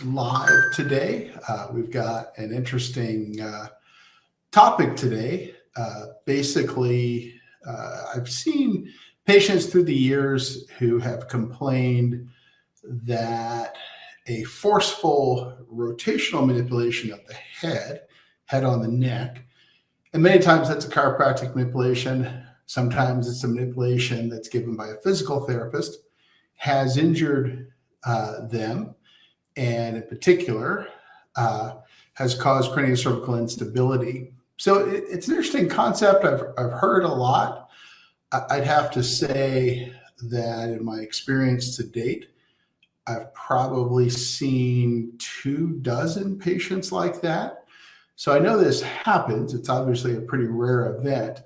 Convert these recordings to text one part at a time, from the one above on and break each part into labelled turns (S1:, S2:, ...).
S1: live today. We've got an interesting topic today. Basically, I've seen patients through the years who have complained that a forceful rotational manipulation of the head on the neck, and many times that's a chiropractic manipulation. Sometimes it's a manipulation that's given by a physical therapist, has injured them, and in particular has caused cranio cervical instability. So it's an interesting concept. I've heard a lot. I'd have to say that in my experience to date, I've probably seen 24 patients like that. So I know this happens. It's obviously a pretty rare event.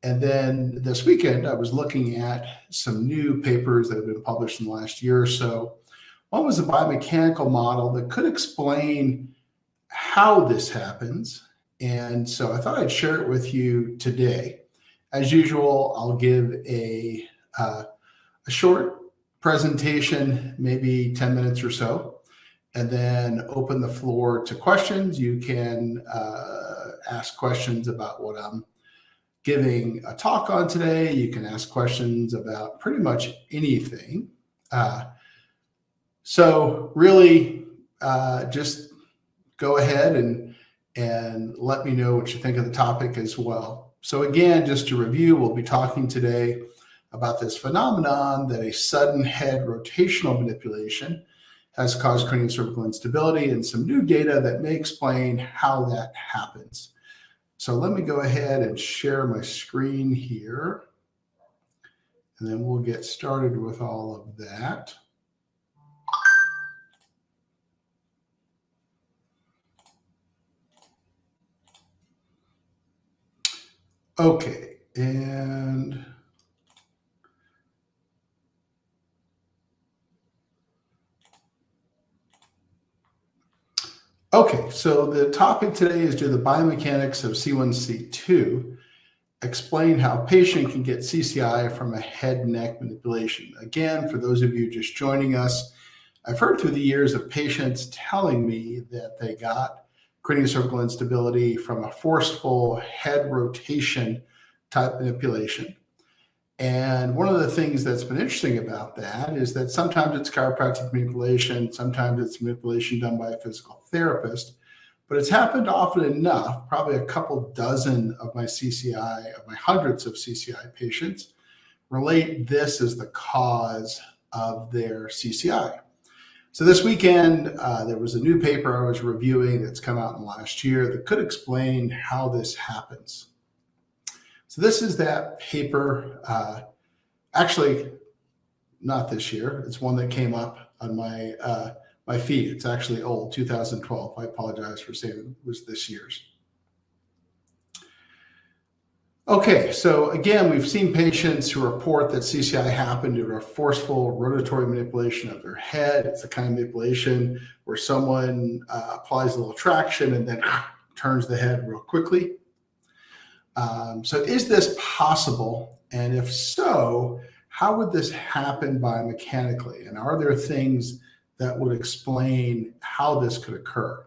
S1: And then this weekend, I was looking at some new papers that have been published in the last year or so. One was a biomechanical model that could explain how this happens. And so I thought I'd share it with you today. As usual, I'll give a short presentation, maybe 10 minutes or so, and then open the floor to questions. You can ask questions about what I'm giving a talk on today. You can ask questions about pretty much anything. So really just go ahead and let me know what you think of the topic as well. So again, just to review, we'll be talking today about this phenomenon that a sudden head rotational manipulation has caused craniocervical instability and some new data that may explain how that happens. So let me go ahead and share my screen here, and then we'll get started with all of that. Okay, and okay, so the topic today is do the biomechanics of C1-C2 explain how a patient can get CCI from a head-neck manipulation. Again, for those of you just joining us, I've heard through the years of patients telling me that they got craniocervical instability from a forceful head rotation type manipulation. And one of the things that's been interesting about that is that sometimes it's chiropractic manipulation, sometimes it's manipulation done by a physical therapist, but it's happened often enough, probably a couple dozen of my CCI, of my hundreds of CCI patients, relate this as the cause of their CCI. So this weekend, there was a new paper I was reviewing that's come out in the last year that could explain how this happens. So this is that paper, actually not this year. It's one that came up on my feed. It's actually old, 2012. I apologize for saying it was this year's. Okay, so again, we've seen patients who report that CCI happened due to a forceful rotatory manipulation of their head. It's the kind of manipulation where someone applies a little traction and then turns the head real quickly. So is this possible? And if so, how would this happen biomechanically? And are there things that would explain how this could occur?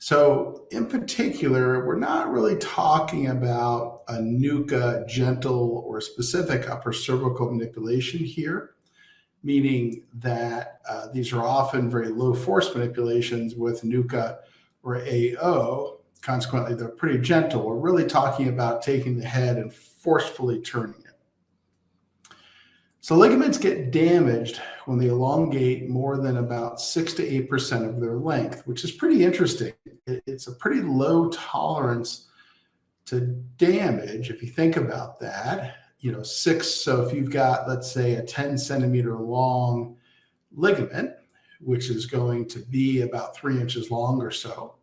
S1: So in particular, we're not really talking about a NUCA gentle or specific upper cervical manipulation here, meaning that these are often very low force manipulations with NUCA or AO. Consequently, they're pretty gentle. We're really talking about taking the head and forcefully turning it. So ligaments get damaged when they elongate more than about 6 to 8% of their length, which is pretty interesting. It's a pretty low tolerance to damage if you think about that. You know, 6, so if you've got, let's say, a 10 centimeter long ligament, which is going to be about 3 inches long or so,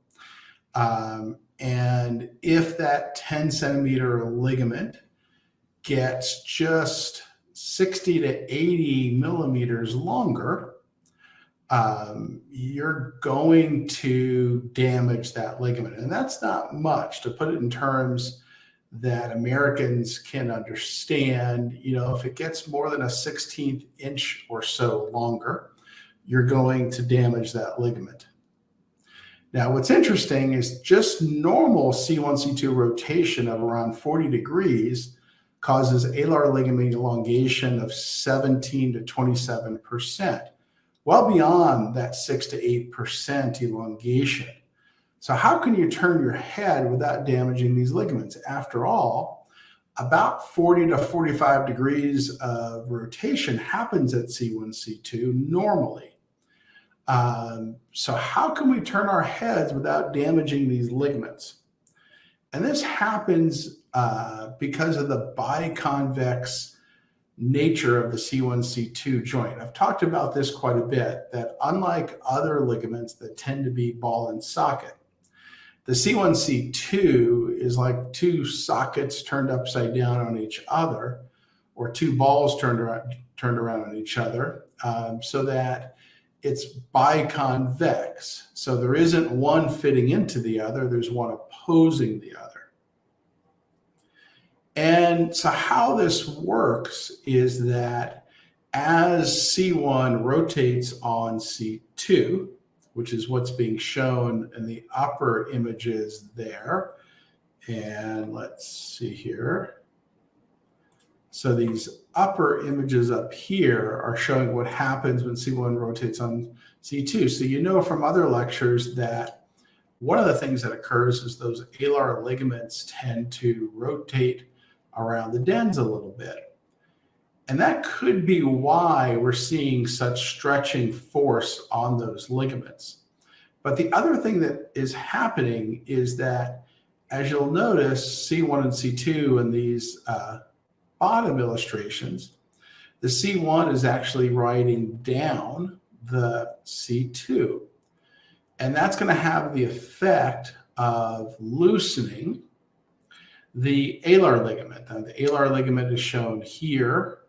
S1: and if that 10 centimeter ligament gets just 60 to 80 millimeters longer, you're going to damage that ligament. And that's not much. To put it in terms that Americans can understand, you know, if it gets more than a 16th inch or so longer, you're going to damage that ligament. Now, what's interesting is just normal C1, C2 rotation of around 40 degrees causes alar ligament elongation of 17 to 27%, well beyond that 6 to 8% elongation. So how can you turn your head without damaging these ligaments? After all, about 40 to 45 degrees of rotation happens at C1, C2 normally. So how can we turn our heads without damaging these ligaments? And this happens because of the biconvex nature of the C1, C2 joint. I've talked about this quite a bit, that unlike other ligaments that tend to be ball and socket, the C1, C2 is like two sockets turned upside down on each other, or two balls turned around on each other, so that it's biconvex. So there isn't one fitting into the other, there's one opposing the other. And so how this works is that as C1 rotates on C2, which is what's being shown in the upper images there, and let's see here. So these upper images up here are showing what happens when C1 rotates on C2. So you know from other lectures that one of the things that occurs is those alar ligaments tend to rotate around the dens a little bit. And that could be why we're seeing such stretching force on those ligaments. But the other thing that is happening is that, as you'll notice, C1 and C2 in these bottom illustrations, the C1 is actually riding down the C2. And that's going to have the effect of loosening the alar ligament. Now, the alar ligament is shown here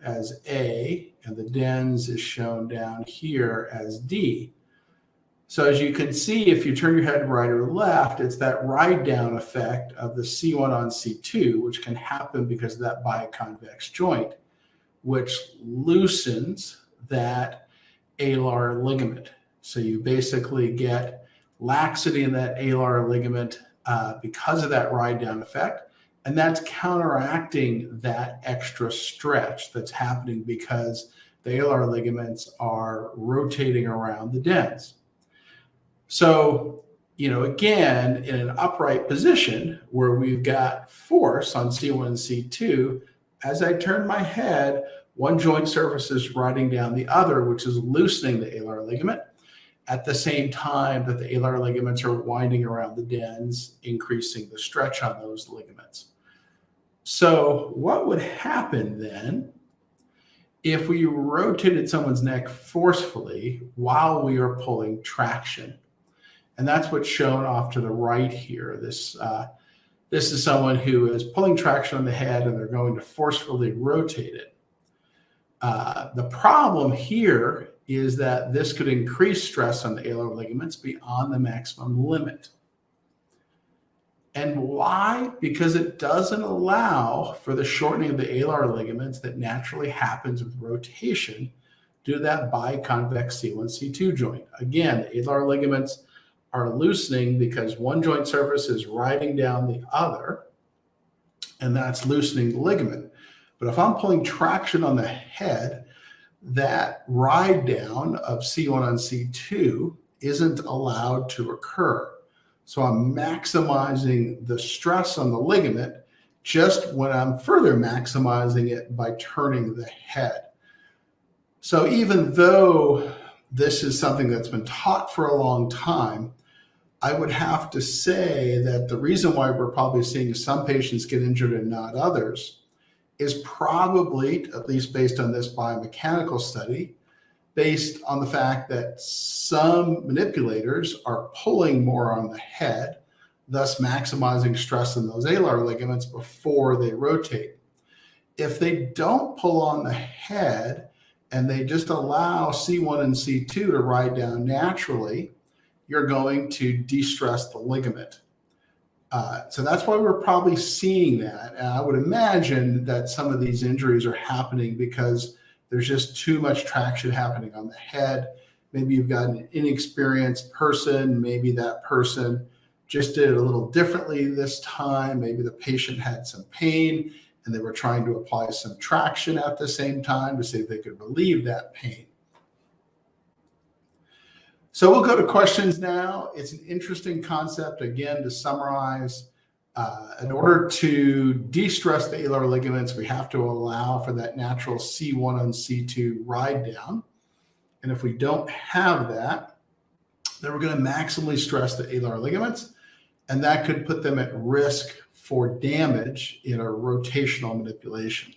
S1: as A, and the dens is shown down here as D. So as you can see, if you turn your head right or left, it's that ride down effect of the C1 on C2, which can happen because of that biconvex joint, which loosens that alar ligament. So you basically get laxity in that alar ligament because of that ride down effect. And that's counteracting that extra stretch that's happening because the alar ligaments are rotating around the dens. So, again, in an upright position where we've got force on C1 and C2, as I turn my head, one joint surface is riding down the other, which is loosening the alar ligament, at the same time that the alar ligaments are winding around the dens, increasing the stretch on those ligaments. So what would happen then if we rotated someone's neck forcefully while we are pulling traction? And that's what's shown off to the right here. This is someone who is pulling traction on the head and they're going to forcefully rotate it. The problem here is that this could increase stress on the alar ligaments beyond the maximum limit. And why? Because it doesn't allow for the shortening of the alar ligaments that naturally happens with rotation due to that biconvex C1, C2 joint. Again, the alar ligaments are loosening because one joint surface is riding down the other, and that's loosening the ligament. But if I'm pulling traction on the head, that ride down of C1 on C2 isn't allowed to occur. So I'm maximizing the stress on the ligament just when I'm further maximizing it by turning the head. So even though this is something that's been taught for a long time, I would have to say that the reason why we're probably seeing some patients get injured and not others is probably, at least based on this biomechanical study, based on the fact that some manipulators are pulling more on the head, thus maximizing stress in those alar ligaments before they rotate. If they don't pull on the head and they just allow C1 and C2 to ride down naturally, you're going to de-stress the ligament. So that's why we're probably seeing that. And I would imagine that some of these injuries are happening because there's just too much traction happening on the head. Maybe you've got an inexperienced person. Maybe that person just did it a little differently this time. Maybe the patient had some pain and they were trying to apply some traction at the same time to see if they could relieve that pain. So we'll go to questions now. It's an interesting concept. Again, to summarize, in order to de-stress the alar ligaments, we have to allow for that natural C1 and C2 ride down. And if we don't have that, then we're going to maximally stress the alar ligaments, and that could put them at risk for damage in a rotational manipulation.